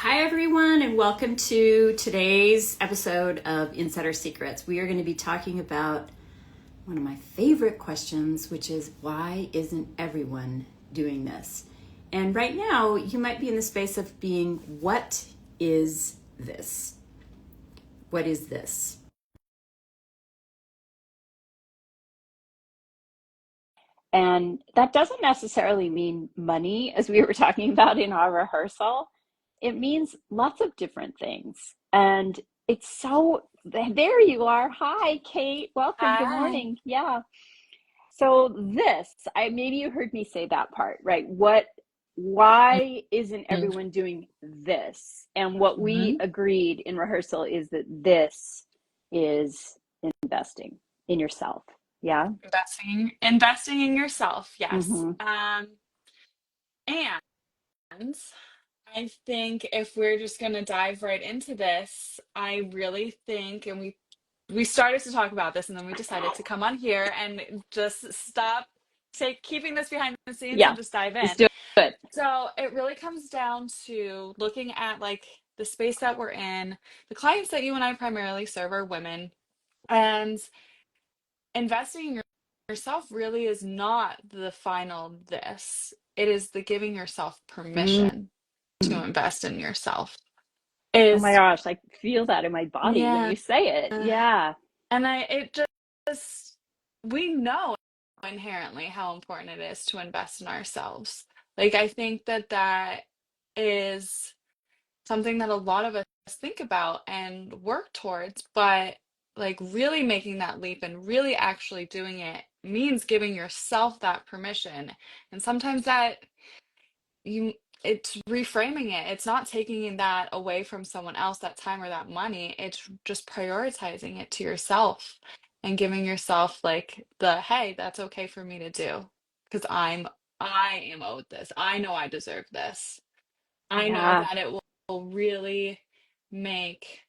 Hi, everyone, and welcome to today's episode of Insider Secrets. We are going to be talking about one of my favorite questions, which is why isn't everyone doing this? And right now, you might be in the space of being, what is this? What is this? And that doesn't necessarily mean money, as we were talking about in our rehearsal. It means lots of different things. And it's so, there you are. Hi, Kate. Welcome. Good Hi. morning. Yeah. So maybe you heard me say that part, right? Why isn't everyone doing this? And what we Mhm. agreed in rehearsal is that this is investing in yourself. Yeah. Investing in yourself, yes. Mm-hmm. And I think if we're just gonna dive right into this, I really think, and we started to talk about this, and then we decided to come on here and just stop keeping this behind the scenes Yeah. and just dive Let's in. do it. So it really comes down to looking at like the space that we're in. The clients that you and I primarily serve are women, and investing in yourself really is not the final this. It is the giving yourself Mm. permission to invest in yourself. Oh my Is gosh, I feel that in my body when yeah. you say it. Yeah. And it just, we know inherently how important it is to invest in ourselves. Like, I think that that is something that a lot of us think about and work towards, but like really making that leap and really actually doing it means giving yourself that permission. And sometimes that you it's reframing it. It's not taking that away from someone else, that time or that money. It's just prioritizing it to yourself and giving yourself like the, hey, that's okay for me to do because I am owed this. I know I deserve this. I know Yeah. that it will really make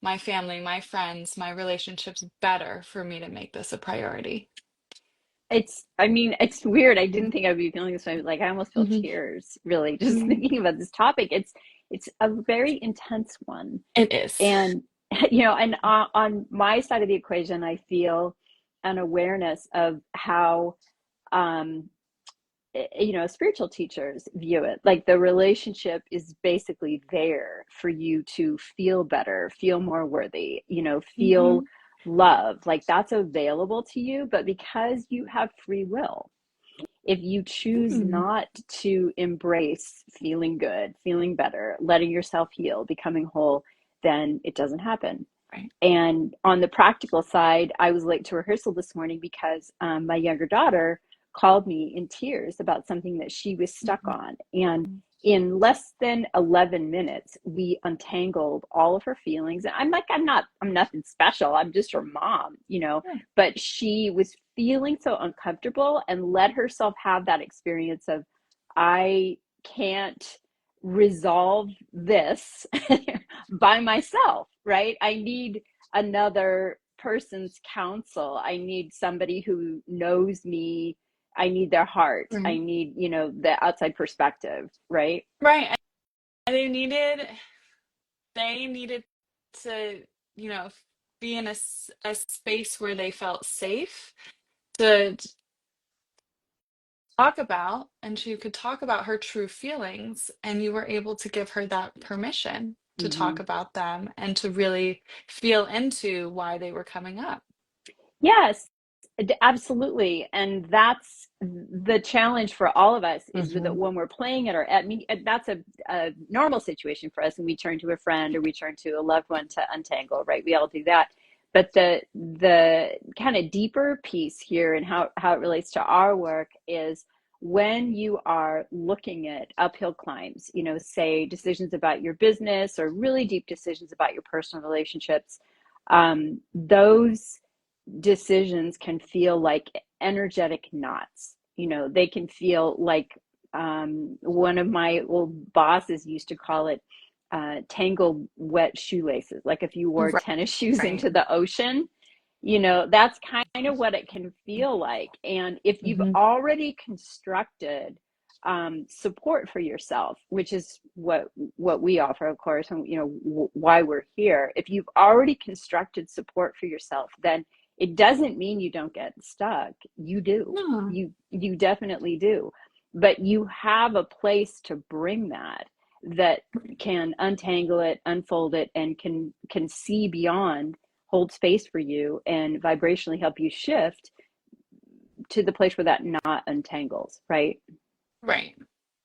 my family, my friends, my relationships better for me to make this a priority. It's weird. I didn't think I'd be feeling this way. Like I almost feel Hmm. tears really just Hmm. thinking about this topic. It's a very intense one. It is. And and on my side of the equation, I feel an awareness of how um spiritual teachers view it like the relationship is basically there for you to feel better, feel more worthy, feel Hmm. love, like that's available to you. But because you have free will, if you choose Mm. not to embrace feeling good, feeling better, letting yourself heal, becoming whole, then it doesn't happen. Right. And on the practical side, I was late to rehearsal this morning because my younger daughter called me in tears about something that she was stuck Mhm. on. And in less than 11 minutes, we untangled all of her feelings. And I'm like, I'm nothing special. I'm just her mom, Yeah. but she was feeling so uncomfortable and let herself have that experience of, I can't resolve this by myself, right? I need another person's counsel. I need somebody who knows me. I need their heart. I Right. need, the outside perspective, right? Right. And they needed to, you know, be in a space where they felt safe to talk about, and she could talk about her true feelings, and you were able to give her that permission to Mm-hmm. talk about them and to really feel into why they were coming up. Yes, absolutely. And that's the challenge for all of us is that Hmm. when we're playing it, or I mean, that's a normal situation for us, and we turn to a friend or we turn to a loved one to untangle, right? We all do that. But the kind of deeper piece here and how it relates to our work is when you are looking at uphill climbs, say decisions about your business or really deep decisions about your personal relationships, those decisions can feel like energetic knots. They can feel like one of my old bosses used to call it tangled wet shoelaces. Like if you wore Right. tennis shoes Right. into the ocean, that's kind of what it can feel like. And if you've Hmm. already constructed support for yourself, which is what we offer, of course, and why we're here. If you've already constructed support for yourself, then it doesn't mean you don't get stuck. You do. No. You definitely do. But you have a place to bring that can untangle it, unfold it, and can see beyond, hold space for you, and vibrationally help you shift to the place where that knot untangles, right? Right.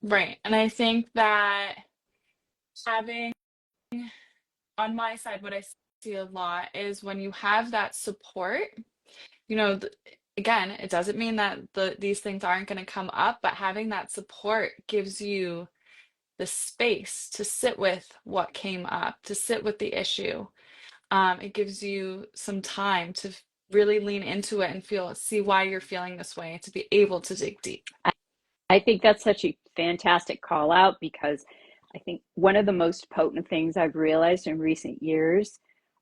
Right. And I think that having on my side, what I see a lot is when you have that support, you know, again, it doesn't mean that these things aren't going to come up, but having that support gives you the space to sit with what came up, to sit with the issue. It gives you some time to really lean into it and see why you're feeling this way, to be able to dig deep. I think that's such a fantastic call out, because I think one of the most potent things I've realized in recent years,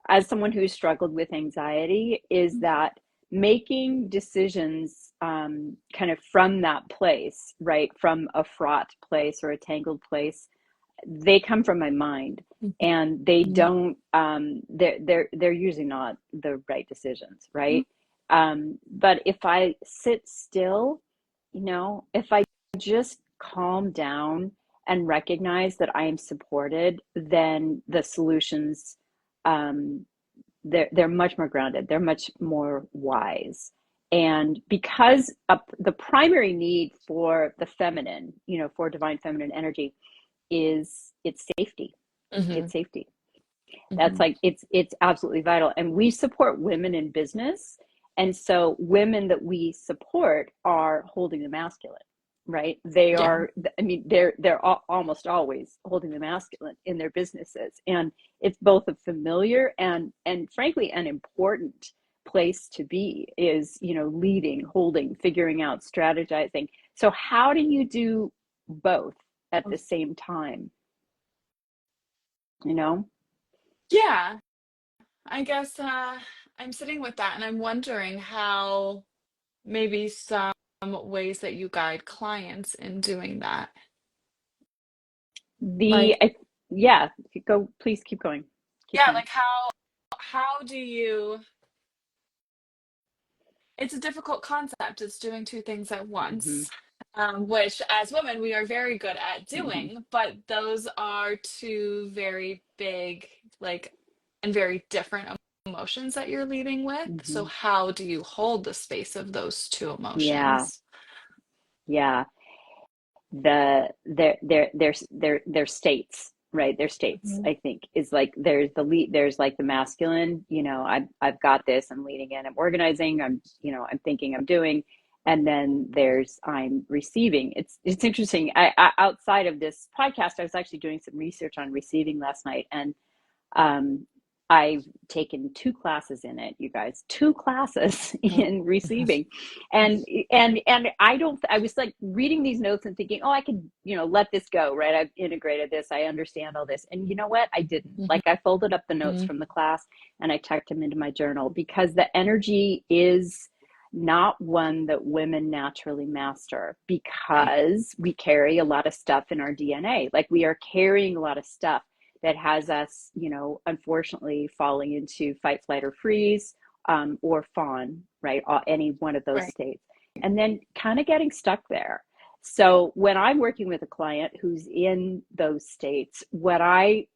as someone who's struggled with anxiety, is that making decisions kind of from that place, right, from a fraught place or a tangled place, they come from my mind, and they don't they're usually not the right decisions, right? But if I sit still, if I just calm down and recognize that I am supported, then the solutions, they're much more grounded. They're much more wise. And because the primary need for the feminine, for divine feminine energy, is it's safety. Mm-hmm. It's safety. That's Mm-hmm. like it's absolutely vital. And we support women in business. And so women that we support are holding the masculine, right? They Yeah. are, I mean, they're almost always holding the masculine in their businesses. And it's both a familiar and frankly an important place to be, is, leading, holding, figuring out, strategizing. So how do you do both at the same time? Yeah. I guess I'm sitting with that and I'm wondering how maybe some ways that you guide clients in doing that. Like, Yeah, go, please keep going. Keep yeah, going. like how do you it's a difficult concept. It's doing two things at Hmm. once, which as women we are very good at Hmm. doing, but those are two very big, like, and very different emotions that you're leading with. So Hmm. how do you hold the space of those two Yeah, emotions? yeah. Their states, right? Their states, Mhm. I think, is like there's the lead, there's like the masculine, I've got this, I'm leading in, I'm organizing, I'm thinking, I'm doing. And then there's I'm receiving. It's interesting. I outside of this podcast, I was actually doing some research on receiving last night, and um, I've taken two classes in it, you guys, two classes in receiving. And I was like reading these notes and thinking, oh, I could, let this go, right? I've integrated this. I understand all this. And you know what? I didn't. Mhm. Like, I folded up the notes Mhm. from the class and I tucked them into my journal, because the energy is not one that women naturally master, Right. because we carry a lot of stuff in our DNA. Like, we are carrying a lot of stuff that has us, unfortunately falling into fight, flight, or freeze, or fawn, right? Any one of those Right. states. And then kind of getting stuck there. So when I'm working with a client who's in those states, what I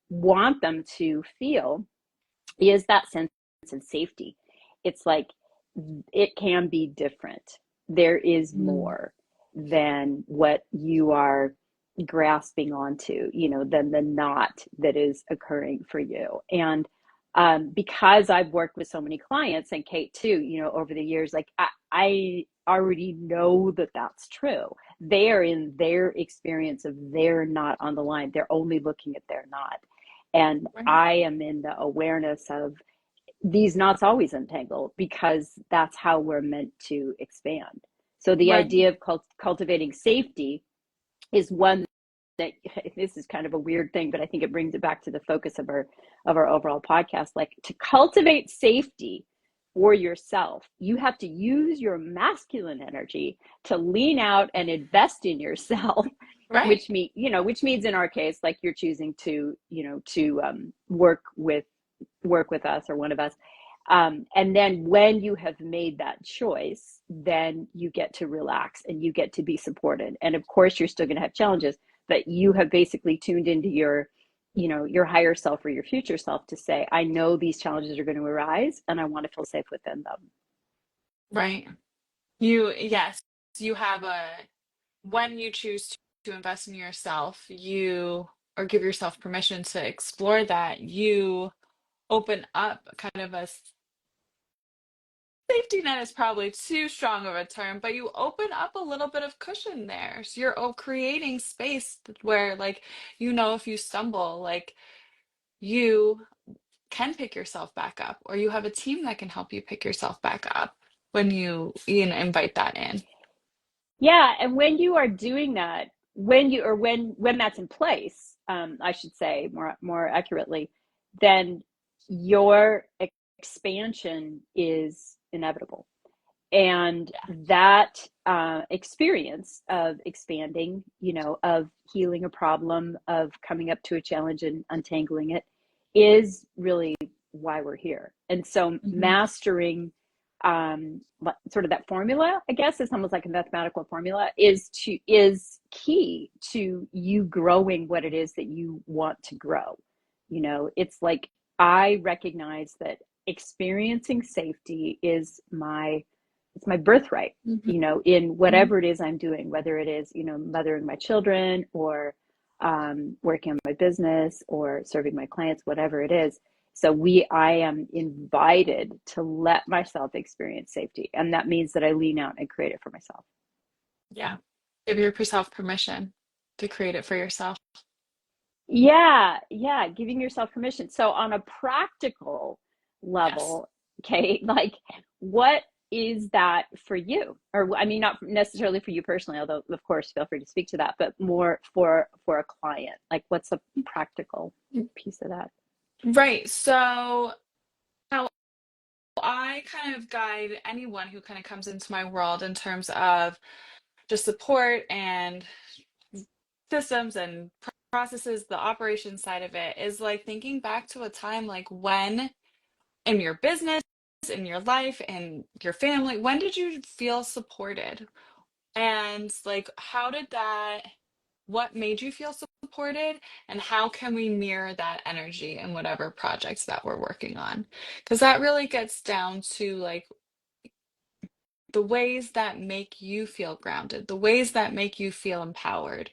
want them to feel is that sense of safety. It's like, it can be different. There is Mhm. more than what you are grasping onto, than the knot that is occurring for you. And because I've worked with so many clients, and Kate too, over the years, like I already know that that's true. They are in their experience of their knot on the line. They're only looking at their knot. And Right. I am in the awareness of these knots always untangle, because that's how we're meant to expand. So the Right. idea of cultivating safety is one that, this is kind of a weird thing, but I think it brings it back to the focus of our overall podcast. Like, to cultivate safety for yourself. You have to use your masculine energy to lean out and invest in yourself, Right. which means in our case, like you're choosing to, work with us or one of us. And then when you have made that choice, then you get to relax and you get to be supported. And of course, you're still going to have challenges, but you have basically tuned into your higher self or your future self to say, I know these challenges are going to arise and I want to feel safe within them. Right. Yes, you have when you choose to invest in yourself, or give yourself permission to explore that, you open up kind of safety net is probably too strong of a term, but you open up a little bit of cushion there. So you're creating space where, like, if you stumble, like, you can pick yourself back up, or you have a team that can help you pick yourself back up when invite that in. Yeah, and when you are doing that, when that's in place, I should say more accurately, then your expansion is inevitable. And Yeah. that experience of expanding, of healing a problem, of coming up to a challenge and untangling it, is really why we're here. And so Hmm. mastering sort of that formula, I guess, is almost like a mathematical formula, is key to you growing what it is that you want to grow. It's like, I recognize that experiencing safety is my birthright, in Hmm. whatever it is I'm doing, whether it is, mothering my children, or working on my business, or serving my clients, whatever it is. So I am invited to let myself experience safety. And that means that I lean out and create it for myself. Yeah. Give yourself permission to create it for yourself. Yeah, yeah, giving yourself permission. So on a practical Yes. level, okay, like, what is that for you? Or I mean, not necessarily for you personally, although of course feel free to speak to that, but more for a client. Like, what's a practical piece of that? Right. So how I kind of guide anyone who kind of comes into my world in terms of just support and systems and processes, the operations side of it is like thinking back to a time, like, when in your business, in your life, and your family, when did you feel supported? And, like, what made you feel supported? And how can we mirror that energy in whatever projects that we're working on? Because that really gets down to, like, the ways that make you feel grounded, the ways that make you feel empowered.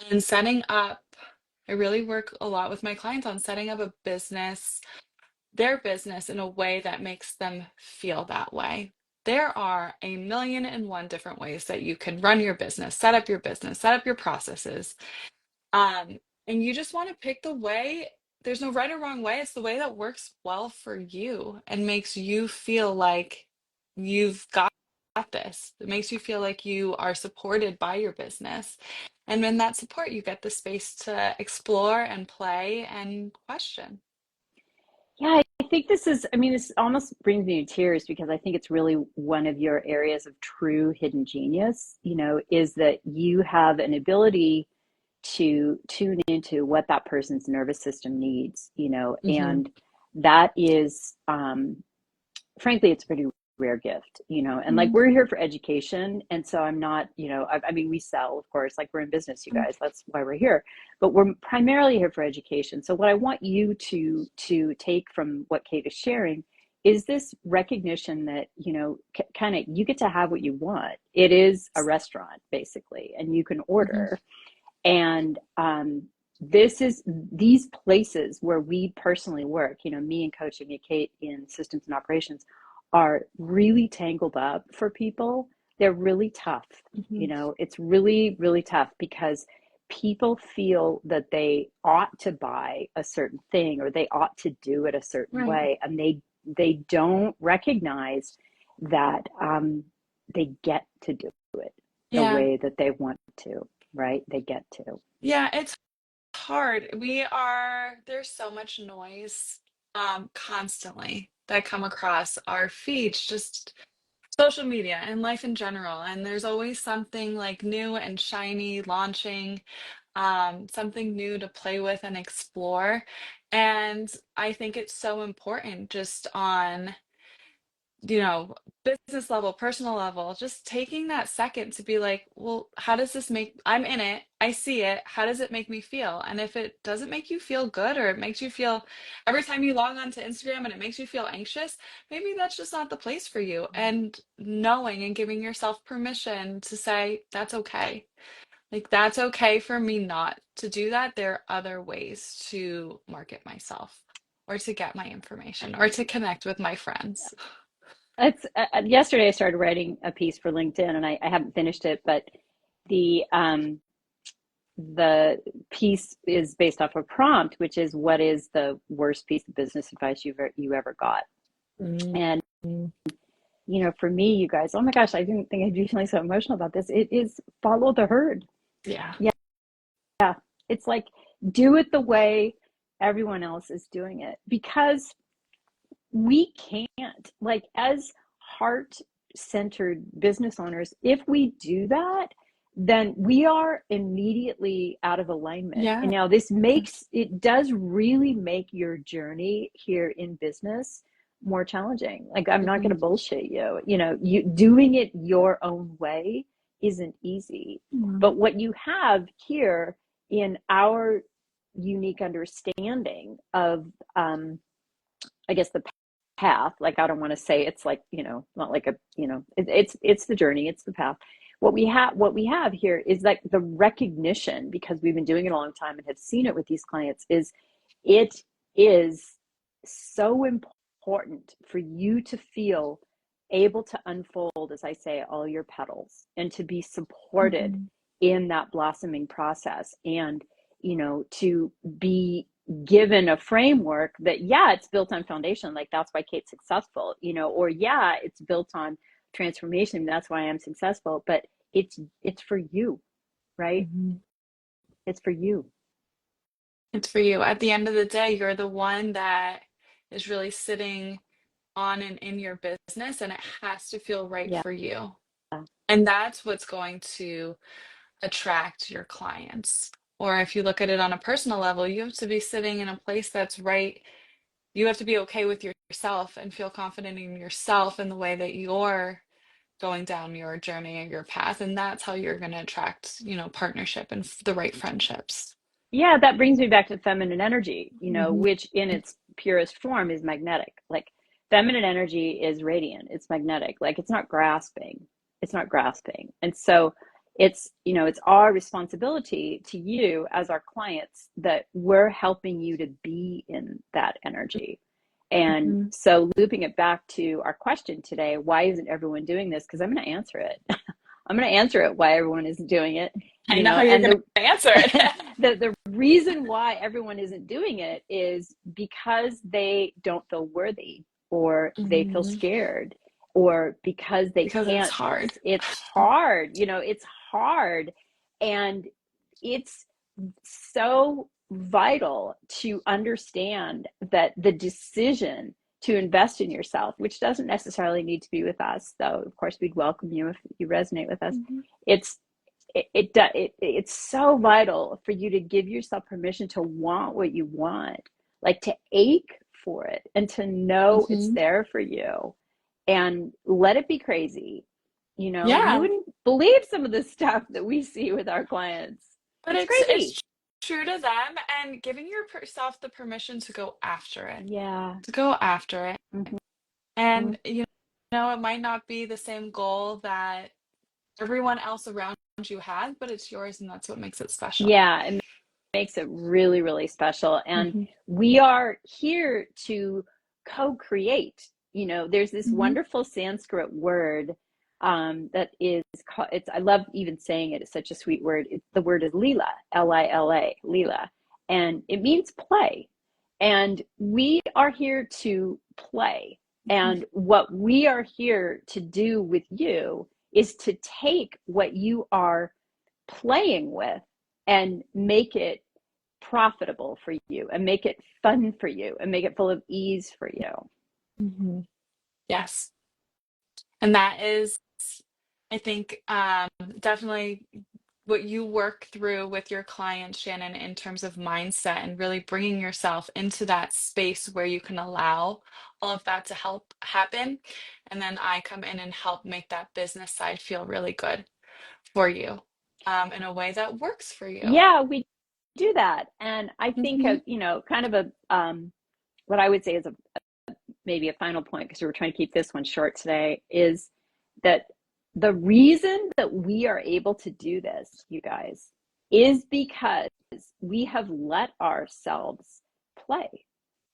And I really work a lot with my clients on setting up their business in a way that makes them feel that way. There are a million and one different ways that you can run your business, set up your processes. Um, and you just want to pick the way, there's no right or wrong way. It's the way that works well for you and makes you feel like you've got this. It makes you feel like you are supported by your business. And in that support, you get the space to explore and play and question. Yeah, I think this almost brings me to tears, because I think it's really one of your areas of true hidden genius, is that you have an ability to tune into what that person's nervous system needs, Hmm. and that is, frankly, it's a pretty rare gift, and like, Hmm. we're here for education. And so I'm not, I mean, we sell, of course, like, we're in business, you guys, that's why we're here, but we're primarily here for education. So what I want you to take from what Kate is sharing is this recognition that, kind of, you get to have what you want. It is a restaurant, basically, and you can Hmm. order. And these places where we personally work, me in coaching and Kate in systems and operations, are really tangled up for people. They're really tough. Hmm. It's really, really tough, because people feel that they ought to buy a certain thing, or they ought to do it a certain Right. way. And they don't recognize that they get to do it the Yeah. way that they want to, right? They get to. Yeah, it's hard. There's so much noise constantly. that come across our feeds, just social media and life in general. And there's always something like new and shiny launching, something new to play with and explore. And I think it's so important just on, you know, business level, personal level, just taking that second to be like, well, how does this make, I'm in it, I see it, how does it make me feel? And if it doesn't make you feel good, or it makes you feel, every time you log on to Instagram and it makes you feel anxious, maybe that's just not the place for you. And knowing and giving yourself permission to say, that's okay. Like, that's okay for me not to do that. There are other ways to market myself, or to get my information, or to connect with my friends. It's yesterday I started writing a piece for LinkedIn, and I haven't finished it, but the the piece is based off a prompt, which is, what is the worst piece of business advice you ever got? And Mm. for me, you guys, oh my gosh, I didn't think I'd be feeling so emotional about this. It is follow the herd. Yeah. Yeah, it's like, do it the way everyone else is doing it, because we can't, like, as heart-centered business owners, if we do that, then we are immediately out of alignment. Yeah. And now it does really make your journey here in business more challenging. Like, I'm not going to bullshit you. You doing it your own way isn't easy. But what you have here in our unique understanding of, I guess, the path, like, I don't want to say it's like, not like it's the journey, it's the path. What we have here is like the recognition, because we've been doing it a long time and have seen it with these clients, is it is so important for you to feel able to unfold, as I say, all your petals, and to be supported in that blossoming process, and to be given a framework that, yeah, it's built on foundation, like that's why Kate's successful, or yeah, it's built on transformation, that's why I'm successful, but it's for you, right? It's for you. It's for you. At the end of the day, you're the one that is really sitting on and in your business, and it has to feel right Yeah. for you. And that's what's going to attract your clients. Or if you look at it on a personal level, you have to be sitting in a place that's right. You have to be okay with yourself and feel confident in yourself in the way that you're going down your journey and your path. And that's how you're going to attract, partnership and the right friendships. Yeah, that brings me back to feminine energy, Mhm. which in its purest form is magnetic. Like, feminine energy is radiant, it's magnetic, like, it's not grasping. It's not grasping. And so it's our responsibility to you as our clients, that we're helping you to be in that energy. And Mhm. so, looping it back to our question today, why isn't everyone doing this? Because I'm going to answer it. I'm going to answer it, why everyone isn't doing it. I know how you're And going to answer it. the reason why everyone isn't doing it is because they don't feel worthy, or they feel Mhm. scared, or because they Because it's can't. hard. It's hard, it's hard. And it's so vital to understand that the decision to invest in yourself, which doesn't necessarily need to be with us, though of course we'd welcome you if you resonate with us, Mhm. it's it's so vital for you to give yourself permission to want what you want, like to ache for it, and to know it's Mhm. there for you, and let it be crazy. You Yeah, wouldn't believe some of the stuff that we see with our clients. but It's it's crazy. true to them, and giving yourself the permission to go after it, Yeah. to go after it. Mm-hmm. And it might not be the same goal that everyone else around you has, but it's yours, and that's what makes it special. Yeah, it makes it really, really special. And Hmm. we are here to co-create. There's this Hmm. wonderful Sanskrit word, that is called, I love even saying it, it's such a sweet word. The word is lila, Lila, lila, and it means play. And we are here to play. And what we are here to do with you is to take what you are playing with and make it profitable for you, and make it fun for you, and make it full of ease for you. Yes. And that is, I think, definitely what you work through with your clients, Shannon, in terms of mindset and really bringing yourself into that space where you can allow all of that to help happen. And then I come in and help make that business side feel really good for you, in a way that works for you. Yeah, we do that. And I think Hmm. of, kind of a what I would say is a maybe a final point, because we were trying to keep this one short today, is that the reason that we are able to do this, you guys, is because we have let ourselves play,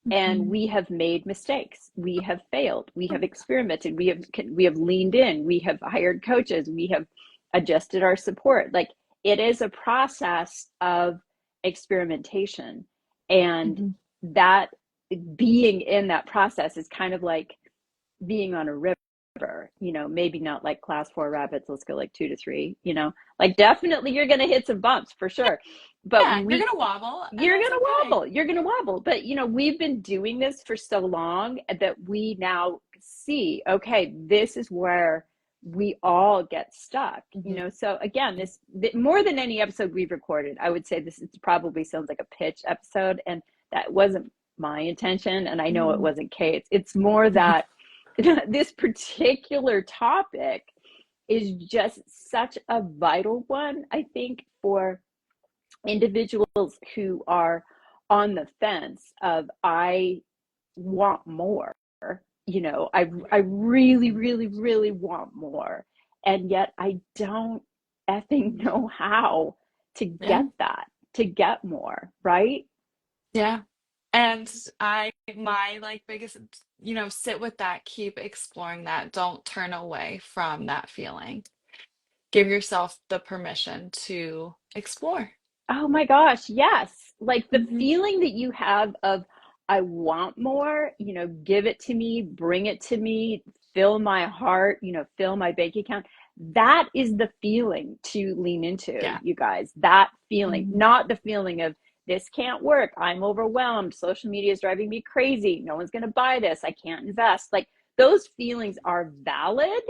and Hmm. we have made mistakes, we have failed, we have experimented, we have leaned in, we have hired coaches, we have adjusted our support. Like, it is a process of experimentation, and Hmm. that being in that process is kind of like being on a river, maybe not like class 4 rapids, let's go like 2 to 3, like definitely you're going to hit some bumps for sure, but Yeah, you're gonna wobble, and you're that's gonna okay. wobble. You're gonna wobble. But we've been doing this for so long that we now see, okay, this is where we all get stuck. Hmm. So again, more than any episode we've recorded, I would say this is probably sounds like a pitch episode, and that wasn't my intention, and I know it wasn't Kate's. It's more that this particular topic is just such a vital one, I think, for individuals who are on the fence of, I want more, I really, really, really want more, and yet I don't effing know how to Yeah. get that, to get more, right? Yeah. And my like biggest, sit with that, keep exploring that. Don't turn away from that feeling. Give yourself the permission to explore. Oh my gosh, yes. Like the Hmm. feeling that you have of, I want more, give it to me, bring it to me, fill my heart, fill my bank account. That is the feeling to lean into, Yeah. you guys. That feeling, Hmm. not the feeling of, this can't work, I'm overwhelmed, social media is driving me crazy, no one's going to buy this, I can't invest. Like, those feelings are valid,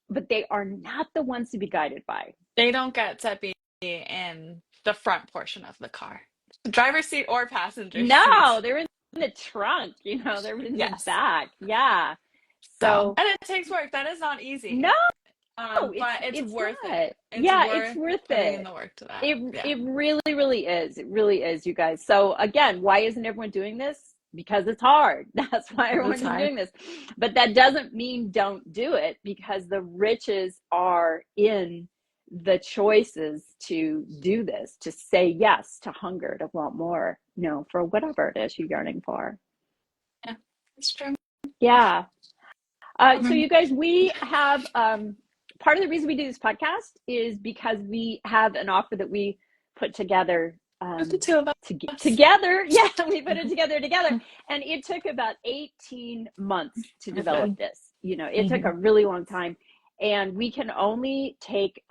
but they are not the ones to be guided by. They don't get to be in the front portion of the car, driver's seat or passenger No, seat. they're in the trunk, they're in the Yes. back. Yeah. So, So, and it takes work. That is not no, easy. it's But it's it's worth not. it. It's Yeah, it's worth worth putting in it. the work to that. Yeah. It really, really is. It really is, you guys. So again, why isn't everyone doing this? Because it's hard. That's why It's everyone isn't hard. doing this. But that doesn't mean don't do it, because the riches are in the choices to do this, to say yes, to hunger, to want more, for whatever it is you're yearning for. Yeah, it's true. Yeah. So Mhm. you guys, we have part of the reason we do this podcast is because we have an offer that we put together, With the two of us. together. Yeah, we put it together, and it took about 18 months to It develop did. this. It took Hmm. a really long time, and we can only take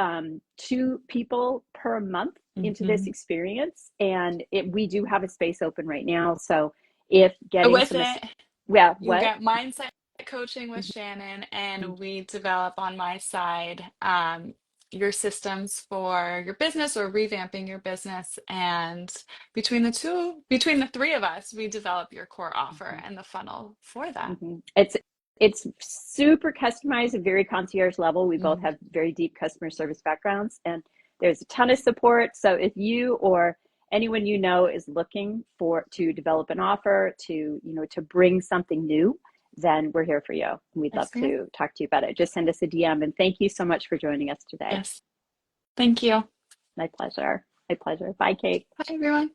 2 people per month into this Hmm. experience, and we do have a space open right now. So if getting With some, it, well, you what? get mindset coaching with Shannon, and we develop on my side your systems for your business or revamping your business. And between the three of us, we develop your core offer Mhm. and the funnel for that. It's super customized and very concierge level. We both Hmm. have very deep customer service backgrounds, and there's a ton of support. So if you or anyone is looking to develop an offer, to bring something new, then we're here for you. We'd love Yes, ma'am. to talk to you about it. Just send us a DM, and thank you so much for joining us today. Yes. Thank you. My pleasure. My pleasure. Bye, Kate. Bye, everyone.